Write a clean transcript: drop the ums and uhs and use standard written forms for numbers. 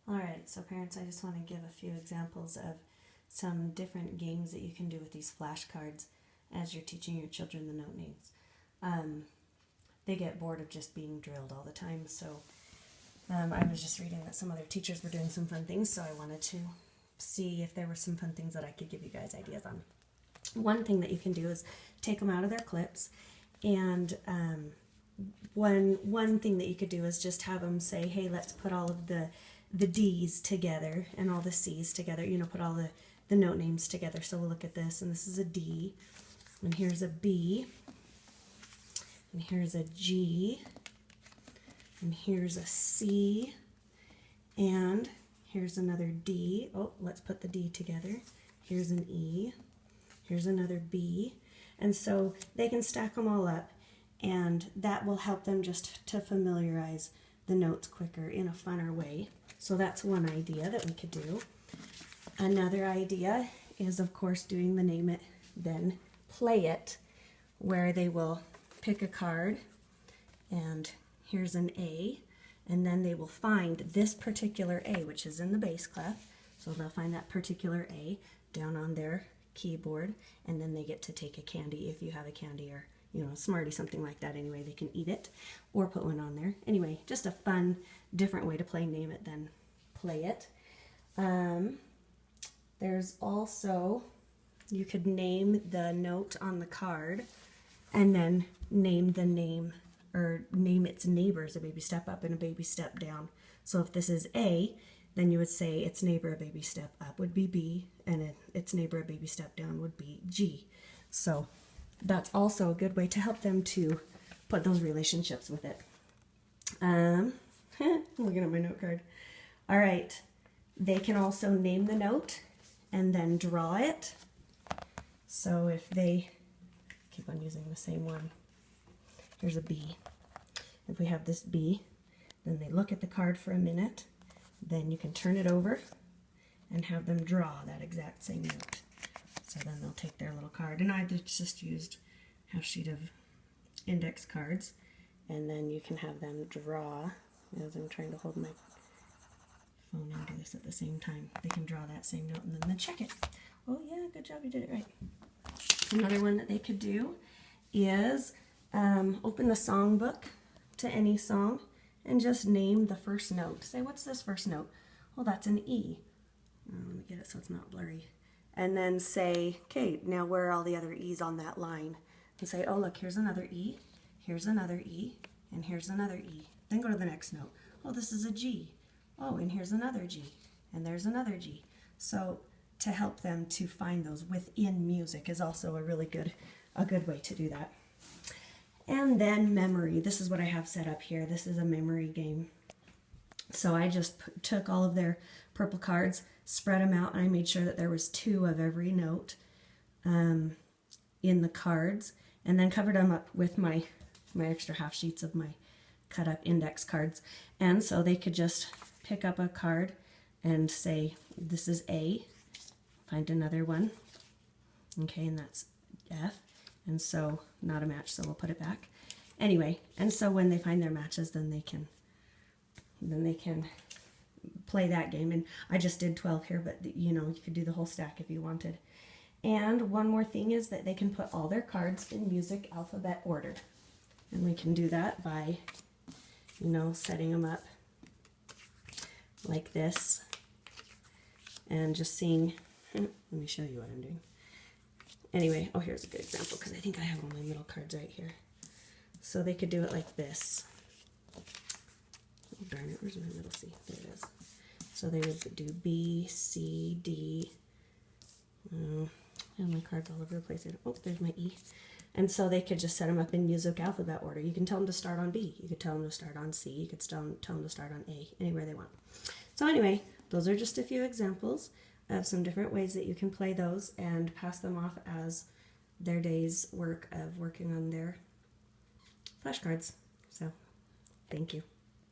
Alright, so parents, I just want to give a few examples of some different games that you can do with these flashcards as you're teaching your children the note names. They get bored of just being drilled all the time, so I was just reading that some other teachers were doing some fun things, so I wanted to see if there were some fun things that I could give you guys ideas on. One thing that you can do is take them out of their clips, and one thing that you could do is just have them say, hey, let's put all of the D's together and all the C's together, you know, put all the note names together. So we'll look at this, and this is a D, and here's a B, and here's a G, and here's a C, and here's another D. Oh, let's put the D together. Here's an E, here's another B, and so they can stack them all up, and that will help them just to familiarize the notes quicker in a funner way. So that's one idea that we could do. Another idea is, of course, doing the name it, then play it, where they will pick a card, and here's an A, and then they will find this particular A, which is in the bass clef. So they'll find that particular A down on their keyboard, and then they get to take a candy if you have a candy, or you know, a Smartie, something like that. Anyway, they can eat it or put one on there. Anyway, just a fun, different way to play name it, then play it. There's also, you could name the note on the card and then name the name, or name its neighbors, a baby step up and a baby step down. So if this is A, then you would say its neighbor a baby step up would be B, and its neighbor a baby step down would be G. So that's also a good way to help them to put those relationships with it. Looking at my note card. All right, they can also name the note and then draw it. So if they keep on using the same one, here's a B. If we have this B, then they look at the card for a minute, then you can turn it over and have them draw that exact same note. So then they'll take their little card, and I just used half sheet of index cards, and then you can have them draw, as I'm trying to hold my phone and do this at the same time. They can draw that same note and then they check it. Oh yeah, good job, you did it right. Another one that they could do is open the songbook to any song and just name the first note. Say, what's this first note? Well, that's an E. Let me get it so it's not blurry. And then say, okay, now where are all the other E's on that line? And say, oh, look, here's another E, here's another E, and here's another E. Then go to the next note. Oh, this is a G. Oh, and here's another G, and there's another G. So to help them to find those within music is also a really good way to do that. And then memory. This is what I have set up here. This is a memory game. So I just took all of their purple cards, spread them out, and I made sure that there was 2 of every note in the cards, and then covered them up with my extra half sheets of my cut up index cards. And so they could just pick up a card and say, this is A, find another one, okay, and that's F, and so not a match, so we'll put it back. Anyway, and so when they find their matches, then they can play that game. And I just did 12 here, but you know, you could do the whole stack if you wanted. And one more thing is that they can put all their cards in music alphabet order. And we can do that by, you know, setting them up like this and just seeing, let me show you what I'm doing. Anyway, oh, here's a good example because I think I have all my middle cards right here. So they could do it like this. Oh, darn it, where's my middle C? There it is. So they would do B, C, D. I have my cards all over the place. Oh, there's my E. And so they could just set them up in music alphabet order. You can tell them to start on B. You could tell them to start on C. You could tell them to start on A, anywhere they want. So anyway, those are just a few examples of some different ways that you can play those and pass them off as their day's work of working on their flashcards. So, thank you.